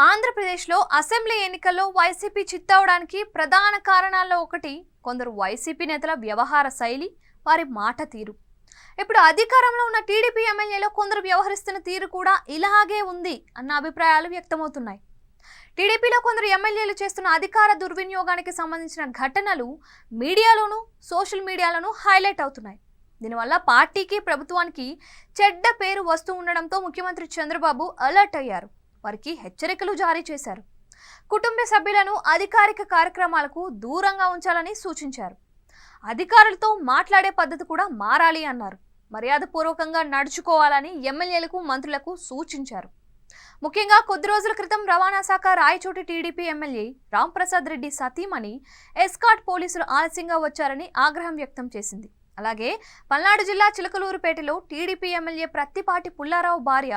ఆంధ్రప్రదేశ్లో అసెంబ్లీ ఎన్నికల్లో వైసీపీ చిత్తవడానికి ప్రధాన కారణాల్లో ఒకటి కొందరు వైసీపీ నేతల వ్యవహార శైలి, వారి మాట తీరు. ఇప్పుడు అధికారంలో ఉన్న టీడీపీ ఎమ్మెల్యేలో కొందరు వ్యవహరిస్తున్న తీరు కూడా ఇలాగే ఉంది అన్న అభిప్రాయాలు వ్యక్తమవుతున్నాయి. టీడీపీలో కొందరు ఎమ్మెల్యేలు చేస్తున్న అధికార దుర్వినియోగానికి సంబంధించిన ఘటనలు మీడియాలోనూ సోషల్ మీడియాలోనూ హైలైట్ అవుతున్నాయి. దీనివల్ల పార్టీకి ప్రభుత్వానికి చెడ్డ పేరు వస్తూ ఉండడంతో ముఖ్యమంత్రి చంద్రబాబు అలర్ట్ అయ్యారు. వారికి హెచ్చరికలు జారీ చేశారు. కుటుంబ సభ్యులను అధికారిక కార్యక్రమాలకు దూరంగా ఉంచాలని సూచించారు. అధికారులతో మాట్లాడే పద్ధతి కూడా మారాలి అన్నారు. మర్యాదపూర్వకంగా నడుచుకోవాలని ఎమ్మెల్యేలకు, మంత్రులకు సూచించారు. ముఖ్యంగా కొద్ది రోజుల క్రితం రవాణా శాఖ రాయచోటి టీడీపీ ఎమ్మెల్యే రాంప్రసాద్ రెడ్డి సతీమణి ఎస్కాట్ పోలీసులు ఆలస్యంగా వచ్చారని ఆగ్రహం వ్యక్తం చేసింది. అలాగే పల్నాడు జిల్లా చిలకలూరుపేటలో టీడీపీ ఎమ్మెల్యే ప్రత్తిపాటి పుల్లారావు భార్య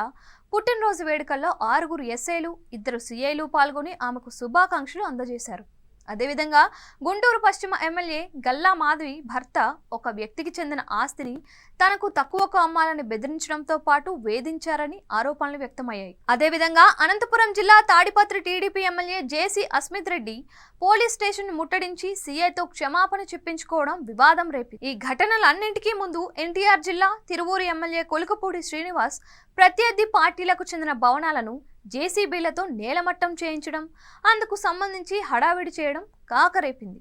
పుట్టినరోజు వేడుకల్లో 6 ఎస్ఐలు, 2 సిఐలు పాల్గొని ఆమెకు శుభాకాంక్షలు అందజేశారు. అదేవిధంగా గుంటూరు పశ్చిమ ఎమ్మెల్యే గల్లా మాధవి భర్త ఒక వ్యక్తికి చెందిన ఆస్తిని తనకు తక్కువకు అమ్మాలని బెదిరించడంతో పాటు వేధించారని ఆరోపణలు వ్యక్తమయ్యాయి. అదేవిధంగా అనంతపురం జిల్లా తాడిపత్రి టీడీపీ ఎమ్మెల్యే జేసీ అస్మిత్ రెడ్డి పోలీస్ స్టేషన్ ముట్టడించి సీఐతో క్షమాపణ చెప్పించుకోవడం వివాదం రేపి. ఈ ఘటనలన్నింటికీ ముందు ఎన్టీఆర్ జిల్లా తిరువూరు ఎమ్మెల్యే కొలుకపూడి శ్రీనివాస్ ప్రత్యర్థి పార్టీలకు చెందిన భవనాలను జేసీబీలతో నేలమట్టం చేయించడం, అందుకు సంబంధించి హడావిడి చేయడం కాకరేపింది.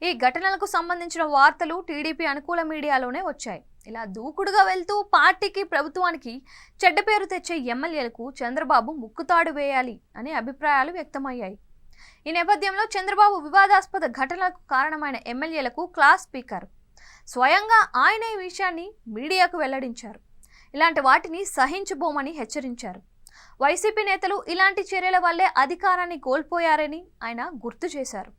ఈ ఘటనలకు సంబంధించిన వార్తలు టీడీపీ అనుకూల మీడియాలోనే వచ్చాయి. ఇలా దూకుడుగా వెళ్తూ పార్టీకి, ప్రభుత్వానికి చెడ్డ పేరు తెచ్చే ఎమ్మెల్యేలకు చంద్రబాబు ముక్కుతాడు వేయాలి అనే అభిప్రాయాలు వ్యక్తమయ్యాయి. ఈ నేపథ్యంలో చంద్రబాబు వివాదాస్పద ఘటనలకు కారణమైన ఎమ్మెల్యేలకు క్లాస్ స్పీకర్ స్వయంగా ఆయన ఈ విషయాన్ని మీడియాకు వెల్లడించారు. ఇలాంటి వాటిని సహించబోమని హెచ్చరించారు. వైసీపీ నేతలు ఇలాంటి చర్యల వల్లే అధికారాన్ని కోల్పోయారని ఆయన గుర్తు చేశారు.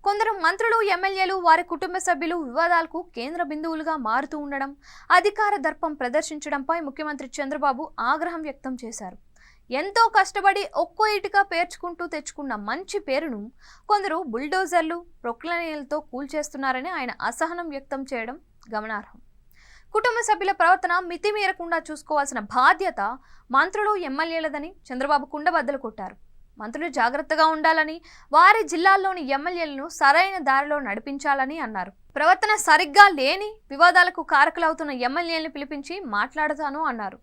కొందరు మంత్రులు, ఎమ్మెల్యేలు, వారి కుటుంబ సభ్యులు వివాదాలకు కేంద్ర బిందువులుగా మారుతూ ఉండడం, అధికార దర్పం ప్రదర్శించడంపై ముఖ్యమంత్రి చంద్రబాబు ఆగ్రహం వ్యక్తం చేశారు. ఎంతో కష్టపడి ఒక్కో ఇటుగా పేర్చుకుంటూ తెచ్చుకున్న మంచి పేరును కొందరు బుల్డోజర్లు, ప్రొక్లైన్లతో కూల్చేస్తున్నారని ఆయన అసహనం వ్యక్తం చేయడం గమనార్హం. కుటుంబ సభ్యుల ప్రవర్తన మితిమీరకుండా చూసుకోవాల్సిన బాధ్యత మంత్రులు, ఎమ్మెల్యేలదని చంద్రబాబు కుండబద్దలు కొట్టారు. మంత్రులు జాగ్రత్తగా ఉండాలని, వారి జిల్లాల్లోని ఎమ్మెల్యేలను సరైన దారిలో నడిపించాలని అన్నారు. ప్రవర్తన సరిగ్గా లేని, వివాదాలకు కారకులవుతున్న ఎమ్మెల్యేలను పిలిపించి మాట్లాడతాను అన్నారు.